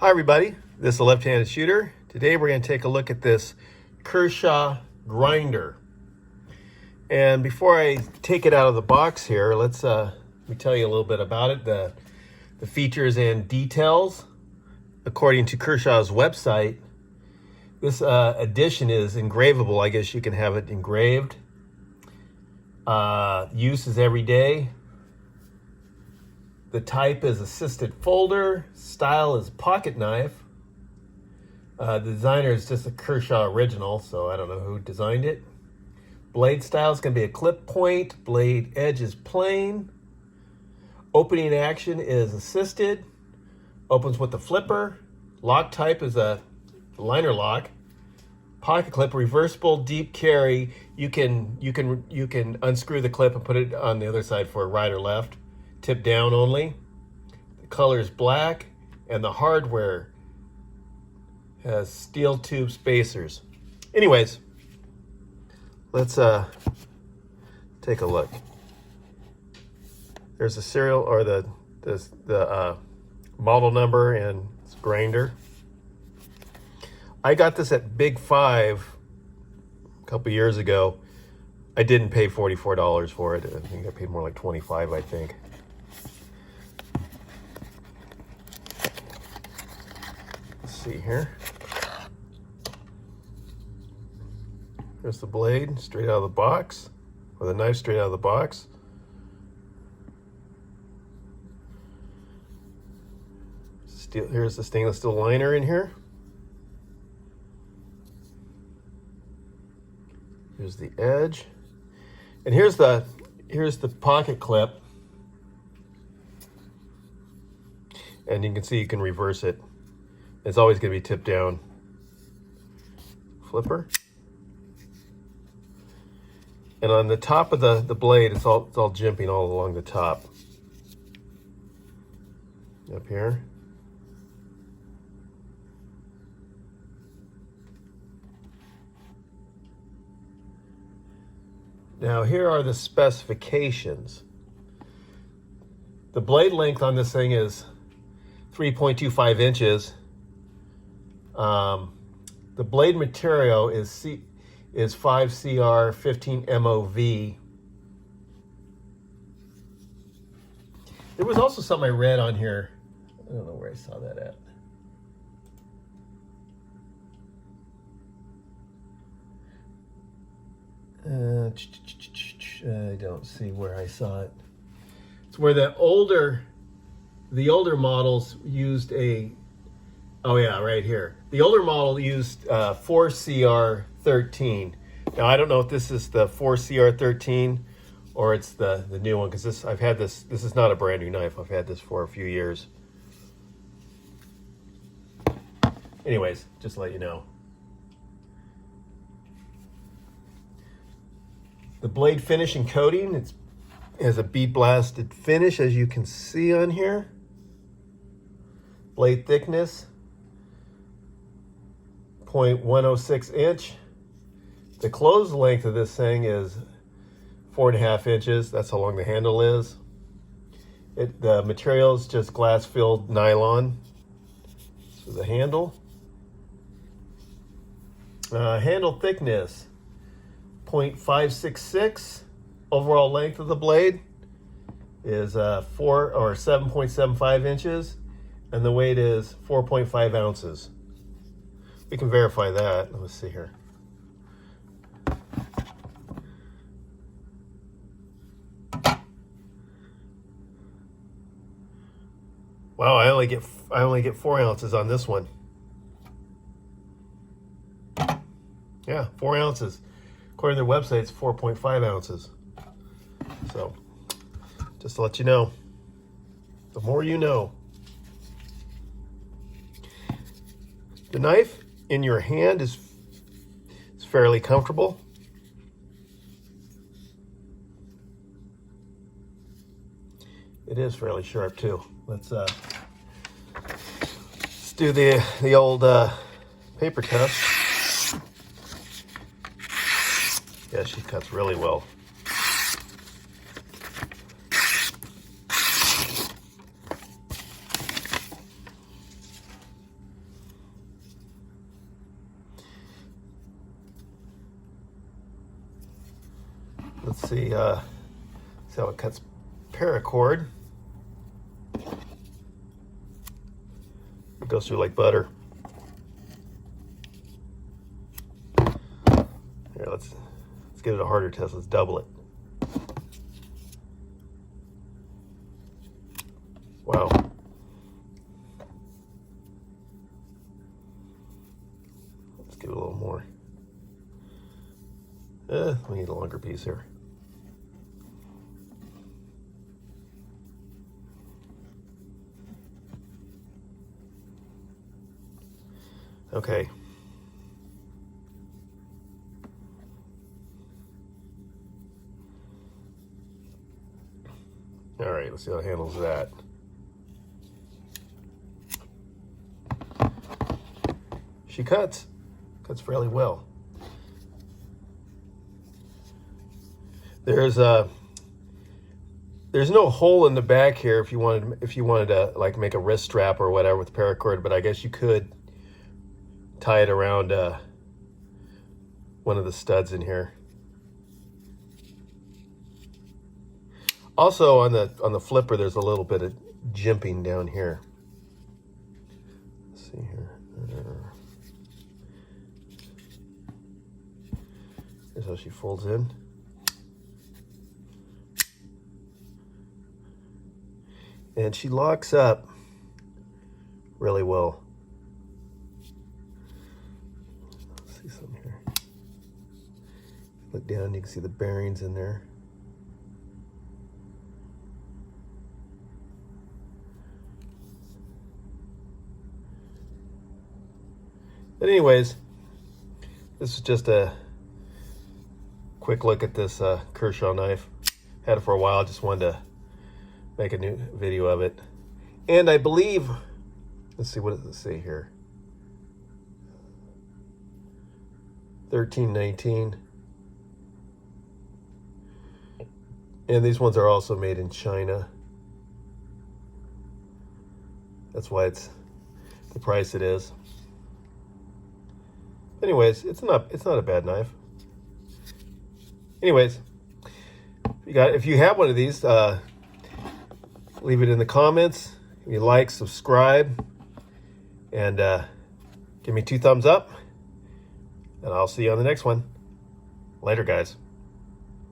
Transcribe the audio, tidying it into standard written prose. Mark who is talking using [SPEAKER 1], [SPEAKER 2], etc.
[SPEAKER 1] Hi everybody, this is the left-handed shooter. Today we're going to take a look at this Kershaw Grinder. And before I take it out of the box here, let me tell you a little bit about it, the features and details. According to Kershaw's website, this edition is engravable. I guess you can have it engraved. Use is every day. The type is assisted folder. Style is pocket knife. The designer is just a Kershaw original, so I don't know who designed it. Blade style is going to be a clip point. Blade edge is plain. Opening action is assisted. Opens with the flipper. Lock type is a liner lock. Pocket clip, reversible, deep carry. You can unscrew the clip and put it on the other side for right or left. Tip down only. The color is black, and the hardware has steel tube spacers. Anyways, let's take a look. There's the serial or the model number and it's grinder. I got this at Big Five a couple years ago. I didn't pay $44 for it. I think I paid more like $25, I think. See here. Here's the blade straight out of the box, or the knife straight out of the box. Here's the stainless steel liner in here. Here's the edge, and here's the pocket clip, and you can see you can reverse it. It's always going to be tipped down. Flipper. And on the top of the blade, it's all jimping all along the top. Up here. Now here are the specifications. The blade length on this thing is 3.25 inches. The blade material is 5CR 15 MOV. There was also something I read on here. I don't know where I saw that at. I don't see where I saw it. It's where the older models used a. Oh yeah, right here. The older model used 4CR13. Now I don't know if this is the 4CR13 or it's the new one, because I've had this. This is not a brand new knife. I've had this for a few years. Anyways, just to let you know. The blade finish and coating, it has a bead blasted finish, as you can see on here. Blade thickness, 0.106 inch. The closed length of this thing is 4.5 inches. That's how long the handle is. The material is just glass-filled nylon. So the handle. Handle thickness, 0.566. Overall length of the blade is 7.75 inches, and the weight is 4.5 ounces. We can verify that. Let's see here. Wow, I only get 4 ounces on this one. Yeah, 4 ounces. According to their website, it's 4.5 ounces. So, just to let you know, the more you know. The knife in your hand is fairly comfortable. It is fairly sharp too. Let's do the old paper test. Yeah, she cuts really well. Let's see how it cuts paracord. It goes through like butter. Here, let's give it a harder test. Let's double it. Wow. Let's give it a little more. We need a longer piece here. Okay. All right, let's see how it handles that. She cuts fairly well. There's no hole in the back here if you wanted to like make a wrist strap or whatever with paracord, but I guess you could tie it around one of the studs in here. Also on the flipper, there's a little bit of jimping down here. Let's see here. Here's how she folds in. And she locks up really well. Let's see some here. Look down, you can see the bearings in there. But anyways, this is just a quick look at this Kershaw knife. Had it for a while, just wanted to make a new video of it. And I believe, let's see, what does it say here? 1319. And these ones are also made in China. That's why it's the price it is. Anyways, it's not a bad knife. Anyways, if you have one of these, leave it in the comments. If you like, subscribe, and give me 2 thumbs up. And I'll see you on the next one. Later, guys.